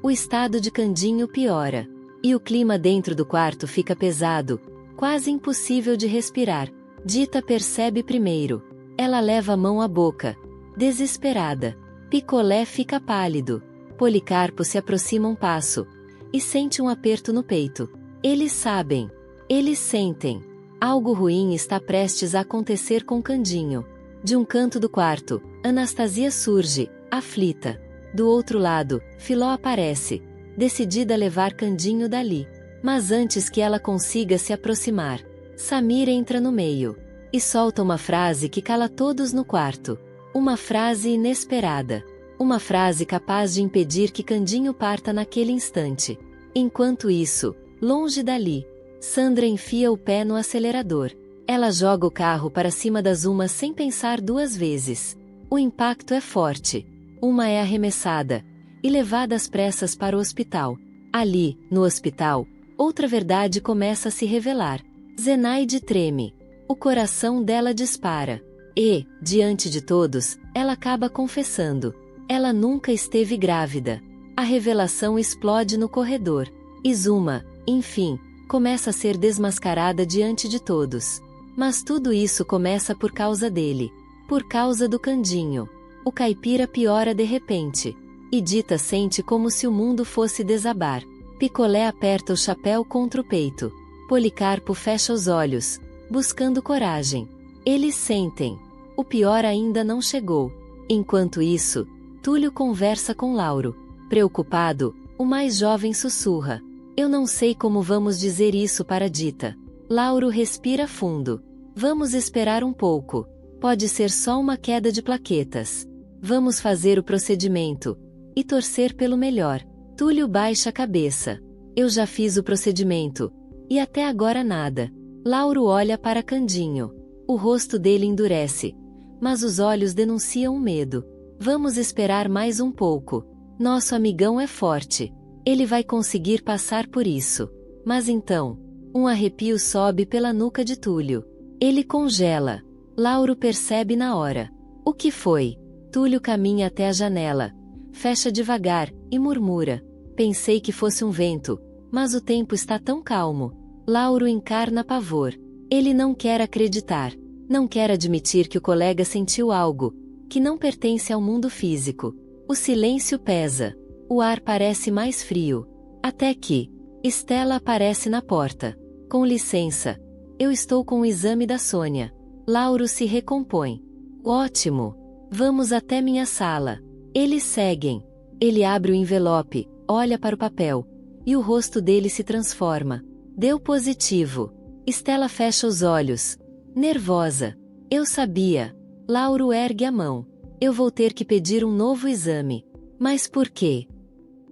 O estado de Candinho piora. E o clima dentro do quarto fica pesado, quase impossível de respirar. Dita percebe primeiro. Ela leva a mão à boca, desesperada. Picolé fica pálido. Policarpo se aproxima um passo e sente um aperto no peito. Eles sabem. Eles sentem. Algo ruim está prestes a acontecer com Candinho. De um canto do quarto, Anastasia surge, aflita. Do outro lado, Filó aparece, decidida a levar Candinho dali. Mas antes que ela consiga se aproximar, Samir entra no meio e solta uma frase que cala todos no quarto. Uma frase inesperada. Uma frase capaz de impedir que Candinho parta naquele instante. Enquanto isso, longe dali, Sandra enfia o pé no acelerador. Ela joga o carro para cima das Uma sem pensar duas vezes. O impacto é forte. Uma é arremessada e levada às pressas para o hospital. Ali, no hospital, outra verdade começa a se revelar. Zenaide treme. O coração dela dispara. E, diante de todos, ela acaba confessando. Ela nunca esteve grávida. A revelação explode no corredor. Izuma, enfim, começa a ser desmascarada diante de todos. Mas tudo isso começa por causa dele. Por causa do Candinho. O caipira piora de repente. E Dita sente como se o mundo fosse desabar. Picolé aperta o chapéu contra o peito. Policarpo fecha os olhos, buscando coragem. Eles sentem. O pior ainda não chegou. Enquanto isso, Túlio conversa com Lauro. Preocupado, o mais jovem sussurra. Eu não sei como vamos dizer isso para Dita. Lauro respira fundo. Vamos esperar um pouco. Pode ser só uma queda de plaquetas. Vamos fazer o procedimento e torcer pelo melhor. Túlio baixa a cabeça. Eu já fiz o procedimento. E até agora nada. Lauro olha para Candinho. O rosto dele endurece. Mas os olhos denunciam medo. Vamos esperar mais um pouco. Nosso amigão é forte. Ele vai conseguir passar por isso. Mas então, um arrepio sobe pela nuca de Túlio. Ele congela. Lauro percebe na hora. O que foi? Túlio caminha até a janela. Fecha devagar, e murmura. Pensei que fosse um vento, mas o tempo está tão calmo. Lauro encarna pavor. Ele não quer acreditar. Não quer admitir que o colega sentiu algo, que não pertence ao mundo físico. O silêncio pesa. O ar parece mais frio. Até que Estela aparece na porta. Com licença. Eu estou com o exame da Sônia. Lauro se recompõe. Ótimo. Vamos até minha sala. Eles seguem. Ele abre o envelope, olha para o papel. E o rosto dele se transforma. Deu positivo. Estela fecha os olhos. Nervosa. Eu sabia. Lauro ergue a mão. Eu vou ter que pedir um novo exame. Mas por quê?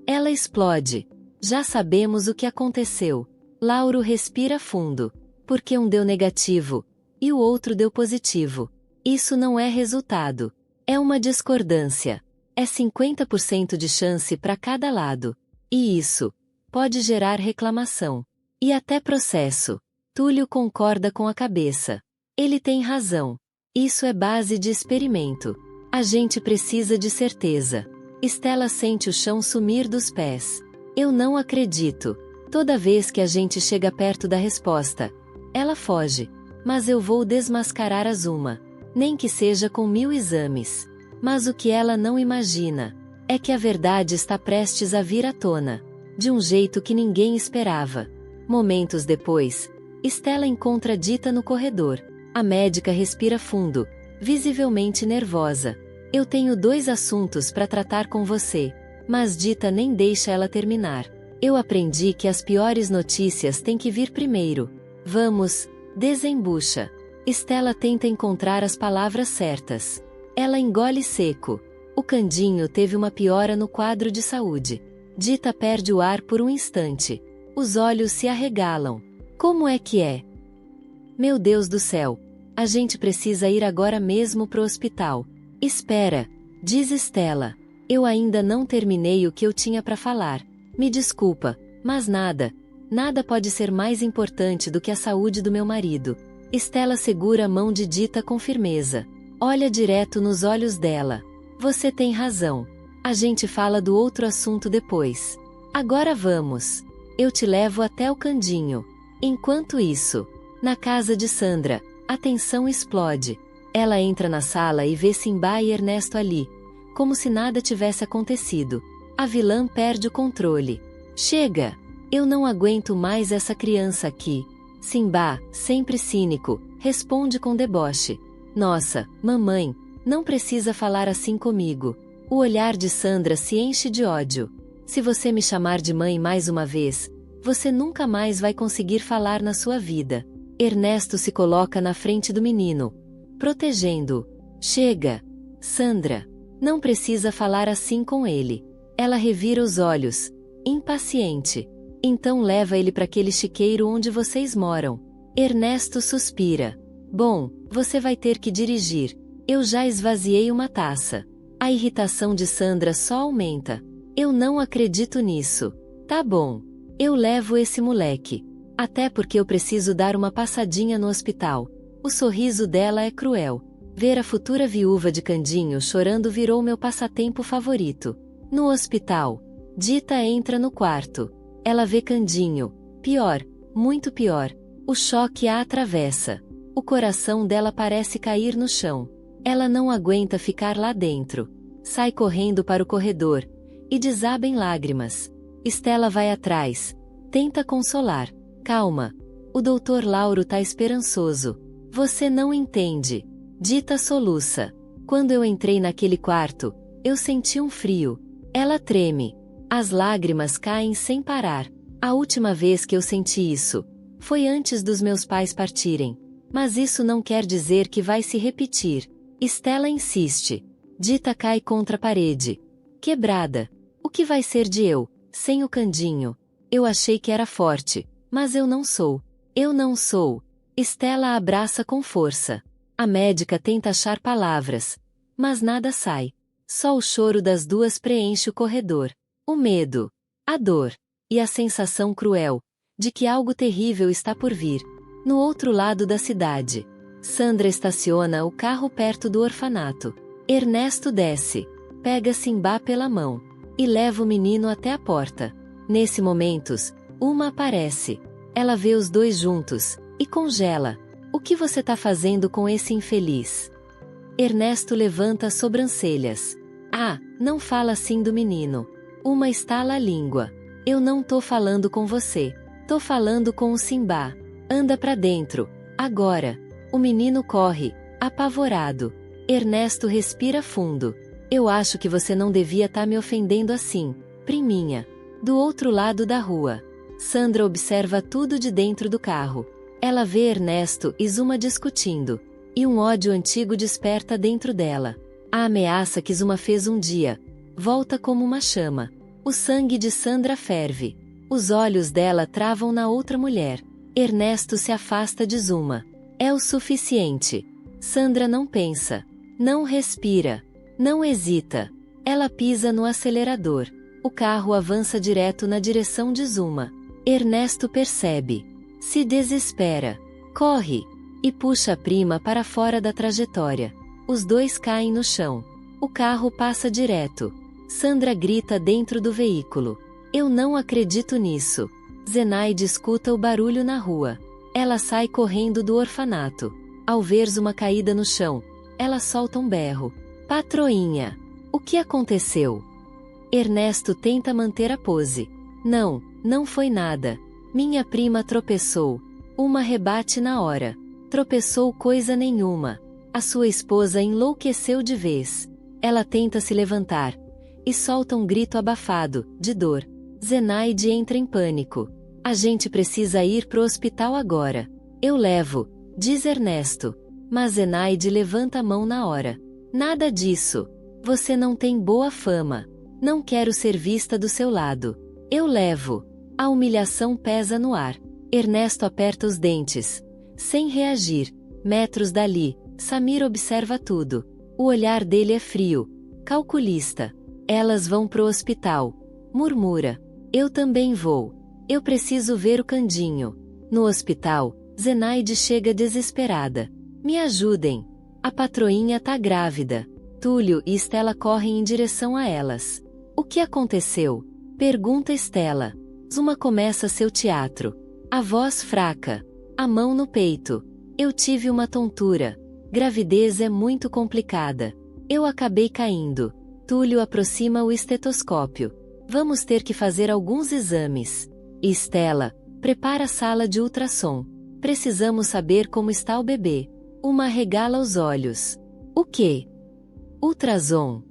Ela explode. Já sabemos o que aconteceu. Lauro respira fundo. Porque um deu negativo. E o outro deu positivo. Isso não é resultado. É uma discordância. É 50% de chance para cada lado. E isso pode gerar reclamação. E até processo. Túlio concorda com a cabeça. Ele tem razão. Isso é base de experimento. A gente precisa de certeza. Estela sente o chão sumir dos pés. Eu não acredito. Toda vez que a gente chega perto da resposta, ela foge. Mas eu vou desmascarar a Zuma. Nem que seja com 1000 exames. Mas o que ela não imagina é que a verdade está prestes a vir à tona. De um jeito que ninguém esperava. Momentos depois, Estela encontra Dita no corredor. A médica respira fundo, visivelmente nervosa. Eu tenho 2 assuntos para tratar com você. Mas Dita nem deixa ela terminar. Eu aprendi que as piores notícias têm que vir primeiro. Vamos, desembucha. Estela tenta encontrar as palavras certas. Ela engole seco. O Candinho teve uma piora no quadro de saúde. Dita perde o ar por um instante. Os olhos se arregalam. Como é que é? Meu Deus do céu. A gente precisa ir agora mesmo pro hospital. Espera, diz Estela. Eu ainda não terminei o que eu tinha para falar. Me desculpa, mas nada pode ser mais importante do que a saúde do meu marido. Estela segura a mão de Dita com firmeza. Olha direto nos olhos dela. Você tem razão. A gente fala do outro assunto depois. Agora vamos. Eu te levo até o Candinho. Enquanto isso, na casa de Sandra, a tensão explode. Ela entra na sala e vê Simba e Ernesto ali, como se nada tivesse acontecido. A vilã perde o controle. Chega! Eu não aguento mais essa criança aqui. Simba, sempre cínico, responde com deboche. Nossa, mamãe, não precisa falar assim comigo. O olhar de Sandra se enche de ódio. Se você me chamar de mãe mais uma vez, você nunca mais vai conseguir falar na sua vida. Ernesto se coloca na frente do menino, protegendo-o. Chega! Sandra, não precisa falar assim com ele. Ela revira os olhos, impaciente. Então leva ele para aquele chiqueiro onde vocês moram. Ernesto suspira. Bom, você vai ter que dirigir. Eu já esvaziei uma taça. A irritação de Sandra só aumenta. Eu não acredito nisso. Tá bom. Eu levo esse moleque. Até porque eu preciso dar uma passadinha no hospital. O sorriso dela é cruel. Ver a futura viúva de Candinho chorando virou meu passatempo favorito. No hospital, Dita entra no quarto. Ela vê Candinho. Pior, muito pior. O choque a atravessa. O coração dela parece cair no chão. Ela não aguenta ficar lá dentro. Sai correndo para o corredor e desaba em lágrimas. Stella vai atrás. Tenta consolar. Calma. O Dr. Lauro tá esperançoso. Você não entende. Dita soluça. Quando eu entrei naquele quarto, eu senti um frio. Ela treme. As lágrimas caem sem parar. A última vez que eu senti isso foi antes dos meus pais partirem. Mas isso não quer dizer que vai se repetir. Stella insiste. Dita cai contra a parede. Quebrada. O que vai ser de eu, sem o Candinho? Eu achei que era forte, mas eu não sou. Eu não sou. Stella a abraça com força. A médica tenta achar palavras, mas nada sai. Só o choro das duas preenche o corredor. O medo, a dor e a sensação cruel de que algo terrível está por vir. No outro lado da cidade, Sandra estaciona o carro perto do orfanato. Ernesto desce, pega Simba pela mão e leva o menino até a porta. Nesse momento, Uma aparece. Ela vê os dois juntos e congela. O que você tá fazendo com esse infeliz? Ernesto levanta as sobrancelhas. Ah, não fala assim do menino. Uma estala a língua. Eu não tô falando com você. Tô falando com o Simba. Anda pra dentro. Agora. O menino corre, apavorado. Ernesto respira fundo. Eu acho que você não devia tá me ofendendo assim, priminha. Do outro lado da rua, Sandra observa tudo de dentro do carro. Ela vê Ernesto e Zuma discutindo. E um ódio antigo desperta dentro dela. A ameaça que Zuma fez um dia volta como uma chama. O sangue de Sandra ferve. Os olhos dela travam na outra mulher. Ernesto se afasta de Zuma. É o suficiente. Sandra não pensa. Não respira. Não hesita. Ela pisa no acelerador. O carro avança direto na direção de Zuma. Ernesto percebe. Se desespera. Corre. E puxa a prima para fora da trajetória. Os dois caem no chão. O carro passa direto. Sandra grita dentro do veículo. Eu não acredito nisso. Zenaide escuta o barulho na rua. Ela sai correndo do orfanato. Ao ver Zuma caída no chão, ela solta um berro. Patroinha! O que aconteceu? Ernesto tenta manter a pose. Não, não foi nada. Minha prima tropeçou. Uma rebate na hora. Tropeçou coisa nenhuma. A sua esposa enlouqueceu de vez. Ela tenta se levantar e solta um grito abafado, de dor. Zenaide entra em pânico. A gente precisa ir pro hospital agora. Eu levo, diz Ernesto. Mas Zenaide levanta a mão na hora. Nada disso. Você não tem boa fama. Não quero ser vista do seu lado. Eu levo. A humilhação pesa no ar. Ernesto aperta os dentes. Sem reagir. Metros dali, Samir observa tudo. O olhar dele é frio. Calculista. Elas vão pro hospital. Murmura. Eu também vou. Eu preciso ver o Candinho. No hospital, Zenaide chega desesperada. Me ajudem. A patroinha tá grávida. Túlio e Estela correm em direção a elas. O que aconteceu? Pergunta Estela. Zuma começa seu teatro. A voz fraca. A mão no peito. Eu tive uma tontura. Gravidez é muito complicada. Eu acabei caindo. Túlio aproxima o estetoscópio. Vamos ter que fazer alguns exames. Estela, prepara a sala de ultrassom. Precisamos saber como está o bebê. Uma arregala os olhos. O quê? Ultrassom?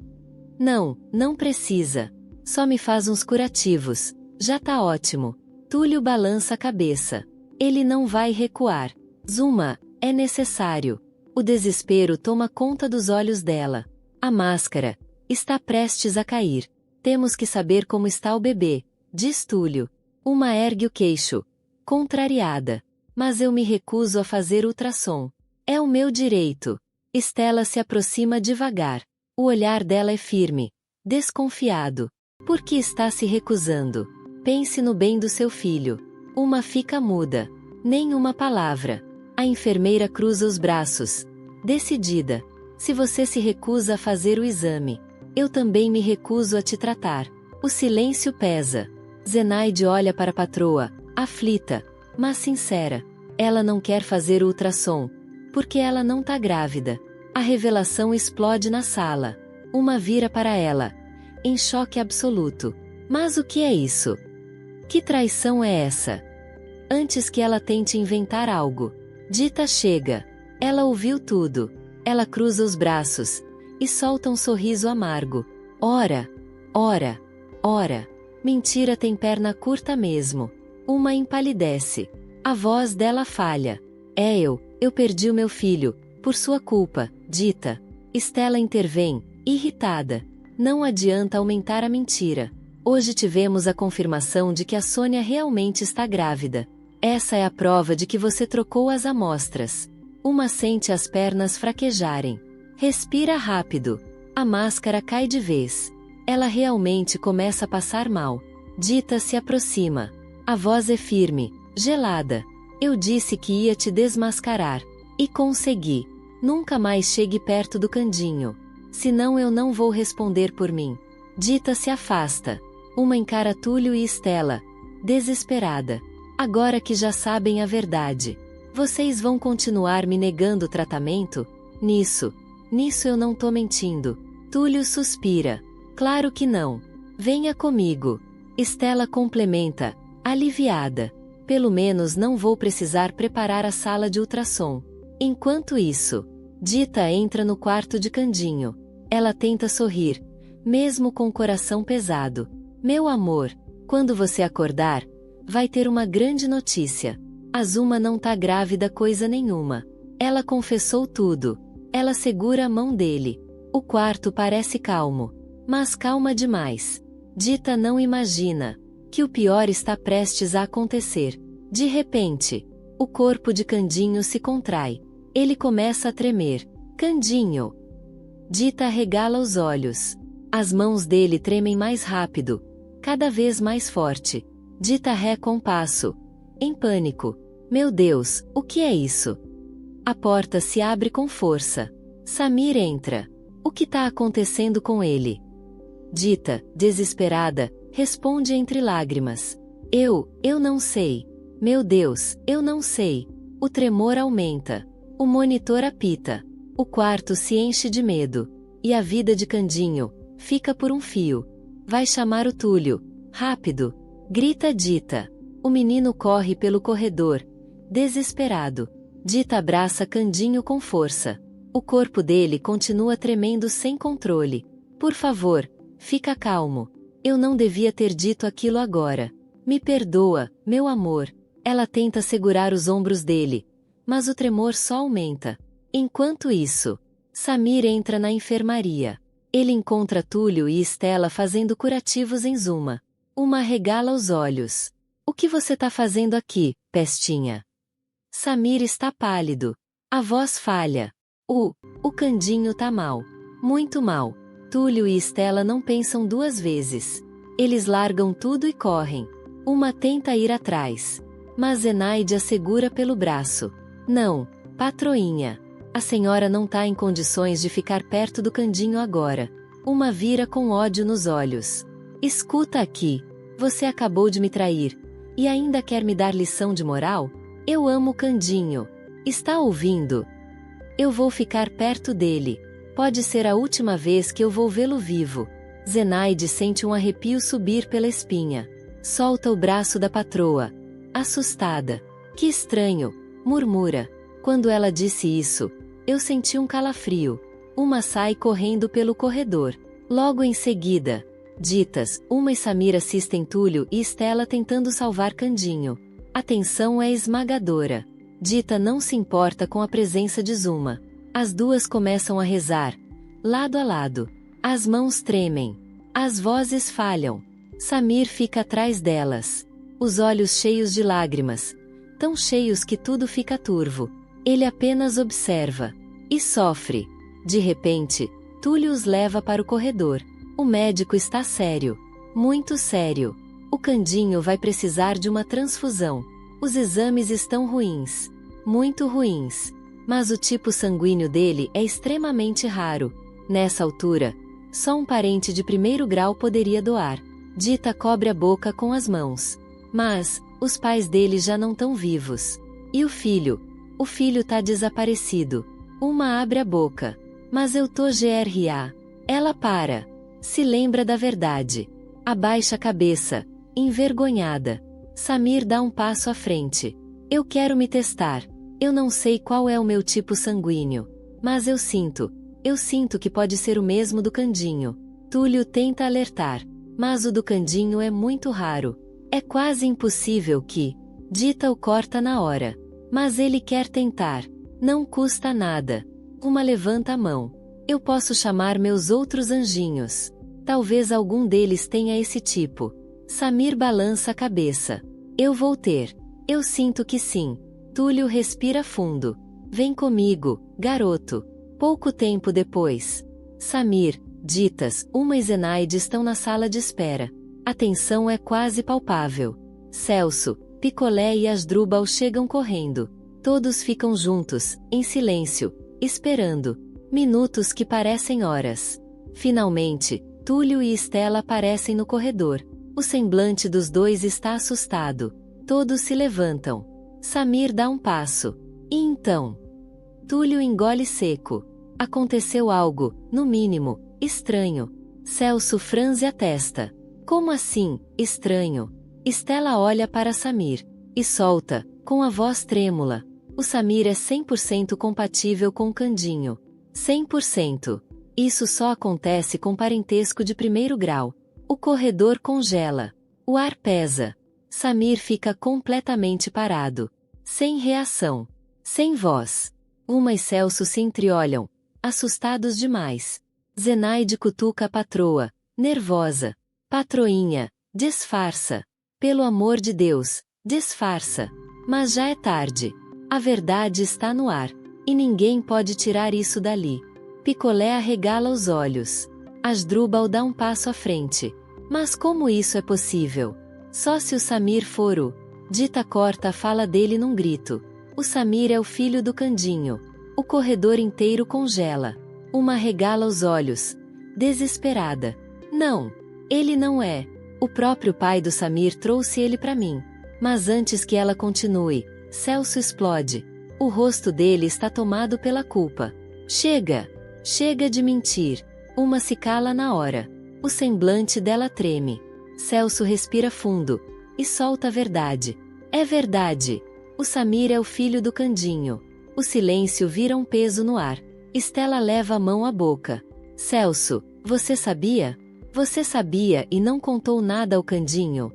Não, não precisa. Só me faz uns curativos. Já tá ótimo. Túlio balança a cabeça. Ele não vai recuar. Zuma, é necessário. O desespero toma conta dos olhos dela. A máscara está prestes a cair. Temos que saber como está o bebê, diz Túlio. Uma ergue o queixo. Contrariada. Mas eu me recuso a fazer ultrassom. É o meu direito. Estela se aproxima devagar. O olhar dela é firme. Desconfiado. Por que está se recusando? Pense no bem do seu filho. Uma fica muda. Nenhuma palavra. A enfermeira cruza os braços. Decidida. Se você se recusa a fazer o exame, eu também me recuso a te tratar. O silêncio pesa. Zenaide olha para a patroa, aflita, mas sincera. Ela não quer fazer o ultrassom, porque ela não tá grávida. A revelação explode na sala. Uma vira para ela, em choque absoluto. Mas o que é isso? Que traição é essa? Antes que ela tente inventar algo, Dita chega. Ela ouviu tudo. Ela cruza os braços e solta um sorriso amargo. Ora, ora, ora. Mentira tem perna curta mesmo. Uma empalidece. A voz dela falha. É eu perdi o meu filho, por sua culpa, Dita. Estela intervém, irritada. Não adianta aumentar a mentira. Hoje tivemos a confirmação de que a Sônia realmente está grávida. Essa é a prova de que você trocou as amostras. Uma sente as pernas fraquejarem. Respira rápido. A máscara cai de vez. Ela realmente começa a passar mal. Dita se aproxima. A voz é firme, gelada. Eu disse que ia te desmascarar. E consegui. Nunca mais chegue perto do Candinho. Senão eu não vou responder por mim. Dita se afasta. Uma encara Túlio e Estela. Desesperada. Agora que já sabem a verdade, vocês vão continuar me negando o tratamento? Nisso eu não tô mentindo. Túlio suspira. Claro que não. Venha comigo. Estela complementa, aliviada. Pelo menos não vou precisar preparar a sala de ultrassom. Enquanto isso, Dita entra no quarto de Candinho. Ela tenta sorrir, mesmo com o coração pesado. Meu amor, quando você acordar, vai ter uma grande notícia. A Zuma não tá grávida coisa nenhuma. Ela confessou tudo. Ela segura a mão dele. O quarto parece calmo. Mas calma demais. Dita não imagina que o pior está prestes a acontecer. De repente, o corpo de Candinho se contrai. Ele começa a tremer. Candinho! Dita arregala os olhos. As mãos dele tremem mais rápido. Cada vez mais forte. Dita recuar um passo. Em pânico. Meu Deus, o que é isso? A porta se abre com força. Samir entra. O que tá acontecendo com ele? Dita, desesperada, responde entre lágrimas. Eu não sei. Meu Deus, eu não sei. O tremor aumenta. O monitor apita. O quarto se enche de medo. E a vida de Candinho fica por um fio. Vai chamar o Túlio. Rápido! Grita Dita. O menino corre pelo corredor. Desesperado. Dita abraça Candinho com força. O corpo dele continua tremendo sem controle. Por favor, fica calmo. Eu não devia ter dito aquilo agora. Me perdoa, meu amor. Ela tenta segurar os ombros dele. Mas o tremor só aumenta. Enquanto isso, Samir entra na enfermaria. Ele encontra Túlio e Estela fazendo curativos em Zuma. Uma arregala os olhos. O que você tá fazendo aqui, pestinha? Samir está pálido. A voz falha. O Candinho tá mal. Muito mal. Túlio e Estela não pensam duas vezes. Eles largam tudo e correm. Uma tenta ir atrás. Mas Zenaide a segura pelo braço. Não, patroinha. A senhora não tá em condições de ficar perto do Candinho agora. Uma vira com ódio nos olhos. Escuta aqui. Você acabou de me trair. E ainda quer me dar lição de moral? Eu amo o Candinho. Está ouvindo? Eu vou ficar perto dele. Pode ser a última vez que eu vou vê-lo vivo. Zenaide sente um arrepio subir pela espinha. Solta o braço da patroa. Assustada. Que estranho, murmura. Quando ela disse isso, eu senti um calafrio. Uma sai correndo pelo corredor. Logo em seguida, Ditas, Uma e Samir assistem Túlio e Estela tentando salvar Candinho. A tensão é esmagadora. Dita não se importa com a presença de Zuma. As duas começam a rezar, lado a lado. As mãos tremem. As vozes falham. Samir fica atrás delas. Os olhos cheios de lágrimas. Tão cheios que tudo fica turvo. Ele apenas observa. E sofre. De repente, Túlio os leva para o corredor. O médico está sério. Muito sério. O Candinho vai precisar de uma transfusão. Os exames estão ruins. Muito ruins. Mas o tipo sanguíneo dele é extremamente raro. Nessa altura, só um parente de primeiro grau poderia doar. Dita cobre a boca com as mãos. Mas, os pais dele já não estão vivos. E o filho? O filho tá desaparecido. Uma abre a boca. Mas eu tô GRA. Ela para. Se lembra da verdade. Abaixa a cabeça, envergonhada. Samir dá um passo à frente. Eu quero me testar. Eu não sei qual é o meu tipo sanguíneo. Mas eu sinto que pode ser o mesmo do Candinho. Túlio tenta alertar. Mas o do Candinho é muito raro. É quase impossível que. Dita o corta na hora. Mas ele quer tentar. Não custa nada. Uma levanta a mão. Eu posso chamar meus outros anjinhos. Talvez algum deles tenha esse tipo. Samir balança a cabeça. Eu vou ter. Eu sinto que sim. Túlio respira fundo. Vem comigo, garoto. Pouco tempo depois. Samir, Ditas, Uma e Zenaide estão na sala de espera. A tensão é quase palpável. Celso, Picolé e Asdrubal chegam correndo. Todos ficam juntos, em silêncio, esperando. Minutos que parecem horas. Finalmente, Túlio e Estela aparecem no corredor. O semblante dos dois está assustado. Todos se levantam. Samir dá um passo. E então? Túlio engole seco. Aconteceu algo, no mínimo, estranho. Celso franze a testa. Como assim, estranho? Estela olha para Samir. E solta, com a voz trêmula. O Samir é 100% compatível com o Candinho. 100%. Isso só acontece com parentesco de primeiro grau. O corredor congela. O ar pesa. Samir fica completamente parado. Sem reação. Sem voz. Uma e Celso se entreolham. Assustados demais. Zenaide cutuca a patroa. Nervosa. Patroinha, disfarça. Pelo amor de Deus, disfarça. Mas já é tarde. A verdade está no ar. E ninguém pode tirar isso dali. Picolé arregala os olhos. Asdrubal dá um passo à frente. Mas como isso é possível? Só se o Samir for o... Dita corta a fala dele num grito. O Samir é o filho do Candinho. O corredor inteiro congela. Uma arregala os olhos. Desesperada. Não. Ele não é. O próprio pai do Samir trouxe ele para mim. Mas antes que ela continue, Celso explode. O rosto dele está tomado pela culpa. Chega! Chega de mentir. Uma se cala na hora. O semblante dela treme. Celso respira fundo. E solta a verdade. É verdade. O Samir é o filho do Candinho. O silêncio vira um peso no ar. Estela leva a mão à boca. Celso, você sabia? Você sabia e não contou nada ao Candinho?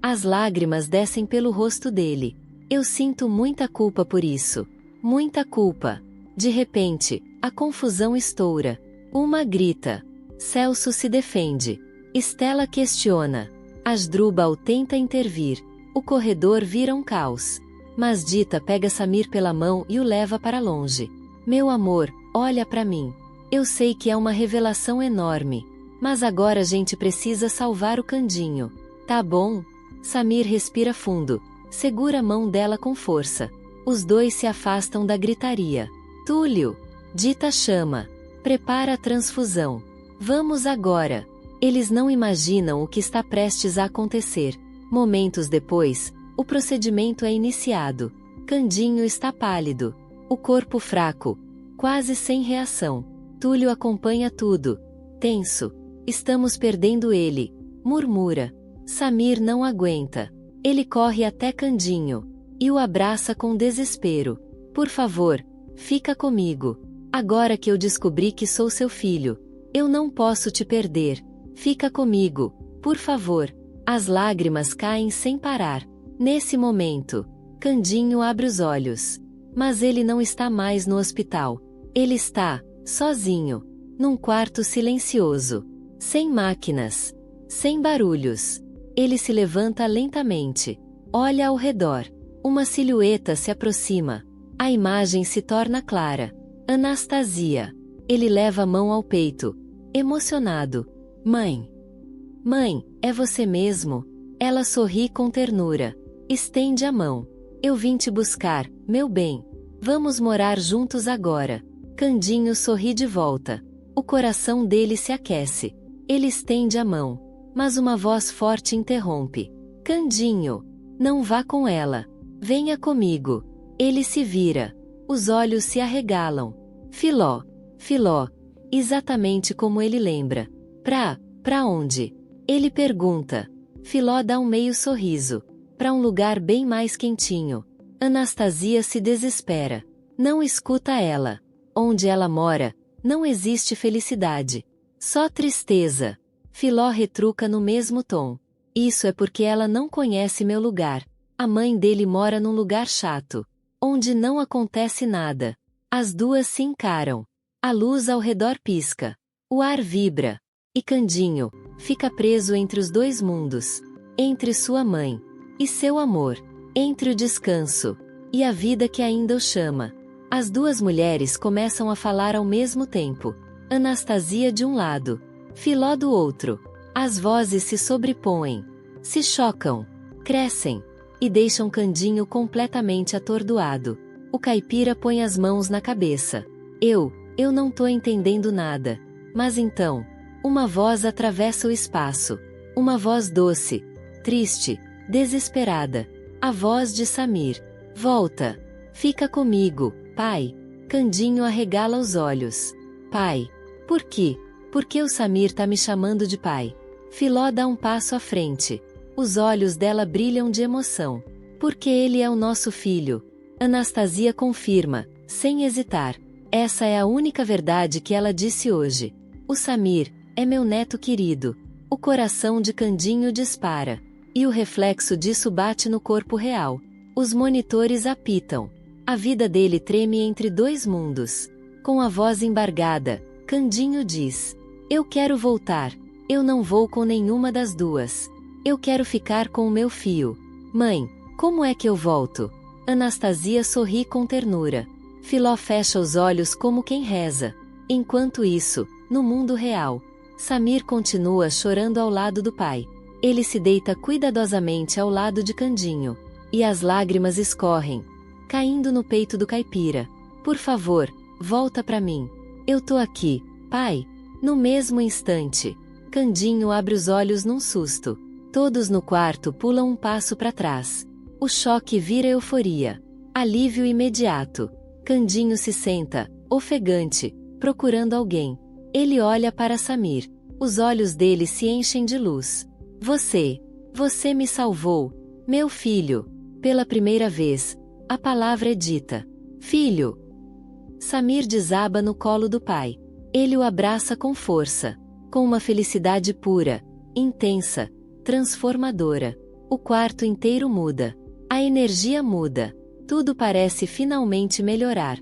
As lágrimas descem pelo rosto dele. Eu sinto muita culpa por isso. Muita culpa. De repente, a confusão estoura. Uma grita. Celso se defende. Estela questiona. Asdrubal tenta intervir. O corredor vira um caos. Mas Dita pega Samir pela mão e o leva para longe. Meu amor, olha para mim. Eu sei que é uma revelação enorme. Mas agora a gente precisa salvar o Candinho. Tá bom? Samir respira fundo. Segura a mão dela com força. Os dois se afastam da gritaria. Túlio! Dita chama. Prepara a transfusão. Vamos agora. Eles não imaginam o que está prestes a acontecer. Momentos depois, o procedimento é iniciado. Candinho está pálido. O corpo fraco. Quase sem reação. Túlio acompanha tudo. Tenso. Estamos perdendo ele. Murmura. Samir não aguenta. Ele corre até Candinho. E o abraça com desespero. Por favor, fica comigo. Agora que eu descobri que sou seu filho. Eu não posso te perder. Fica comigo, por favor. As lágrimas caem sem parar. Nesse momento, Candinho abre os olhos. Mas ele não está mais no hospital. Ele está, sozinho, num quarto silencioso. Sem máquinas. Sem barulhos. Ele se levanta lentamente. Olha ao redor. Uma silhueta se aproxima. A imagem se torna clara. Anastasia. Ele leva a mão ao peito. Emocionado. Mãe. Mãe, é você mesmo? Ela sorri com ternura. Estende a mão. Eu vim te buscar, meu bem. Vamos morar juntos agora. Candinho sorri de volta. O coração dele se aquece. Ele estende a mão. Mas uma voz forte interrompe. Candinho. Não vá com ela. Venha comigo. Ele se vira. Os olhos se arregalam. Filó. Filó. Exatamente como ele lembra. Pra onde? Ele pergunta. Filó dá um meio sorriso. Pra um lugar bem mais quentinho. Anastasia se desespera. Não escuta ela. Onde ela mora, não existe felicidade. Só tristeza. Filó retruca no mesmo tom. Isso é porque ela não conhece meu lugar. A mãe dele mora num lugar chato. Onde não acontece nada. As duas se encaram. A luz ao redor pisca. O ar vibra. E Candinho fica preso entre os dois mundos. Entre sua mãe e seu amor. Entre o descanso e a vida que ainda o chama. As duas mulheres começam a falar ao mesmo tempo. Anastasia de um lado. Filó do outro. As vozes se sobrepõem. Se chocam. Crescem. E deixam Candinho completamente atordoado. O caipira põe as mãos na cabeça. Eu não tô entendendo nada. Mas então, uma voz atravessa o espaço. Uma voz doce, triste, desesperada. A voz de Samir. Volta. Fica comigo, pai. Candinho arregala os olhos. Pai. Por quê? Por que o Samir tá me chamando de pai? Filó dá um passo à frente. Os olhos dela brilham de emoção. Porque ele é o nosso filho. Anastasia confirma, sem hesitar. Essa é a única verdade que ela disse hoje. O Samir é meu neto querido. O coração de Candinho dispara. E o reflexo disso bate no corpo real. Os monitores apitam. A vida dele treme entre dois mundos. Com a voz embargada, Candinho diz: eu quero voltar. Eu não vou com nenhuma das duas. Eu quero ficar com o meu fio. Mãe, como é que eu volto? Anastasia sorri com ternura. Filó fecha os olhos como quem reza. Enquanto isso, no mundo real, Samir continua chorando ao lado do pai. Ele se deita cuidadosamente ao lado de Candinho. E as lágrimas escorrem, caindo no peito do caipira. Por favor, volta pra mim. Eu tô aqui, pai. No mesmo instante, Candinho abre os olhos num susto. Todos no quarto pulam um passo para trás. O choque vira euforia. Alívio imediato. Candinho se senta, ofegante, procurando alguém. Ele olha para Samir. Os olhos dele se enchem de luz. Você me salvou, meu filho. Pela primeira vez, a palavra é dita. Filho. Samir desaba no colo do pai. Ele o abraça com força. Com uma felicidade pura, intensa, transformadora. O quarto inteiro muda. A energia muda. Tudo parece finalmente melhorar.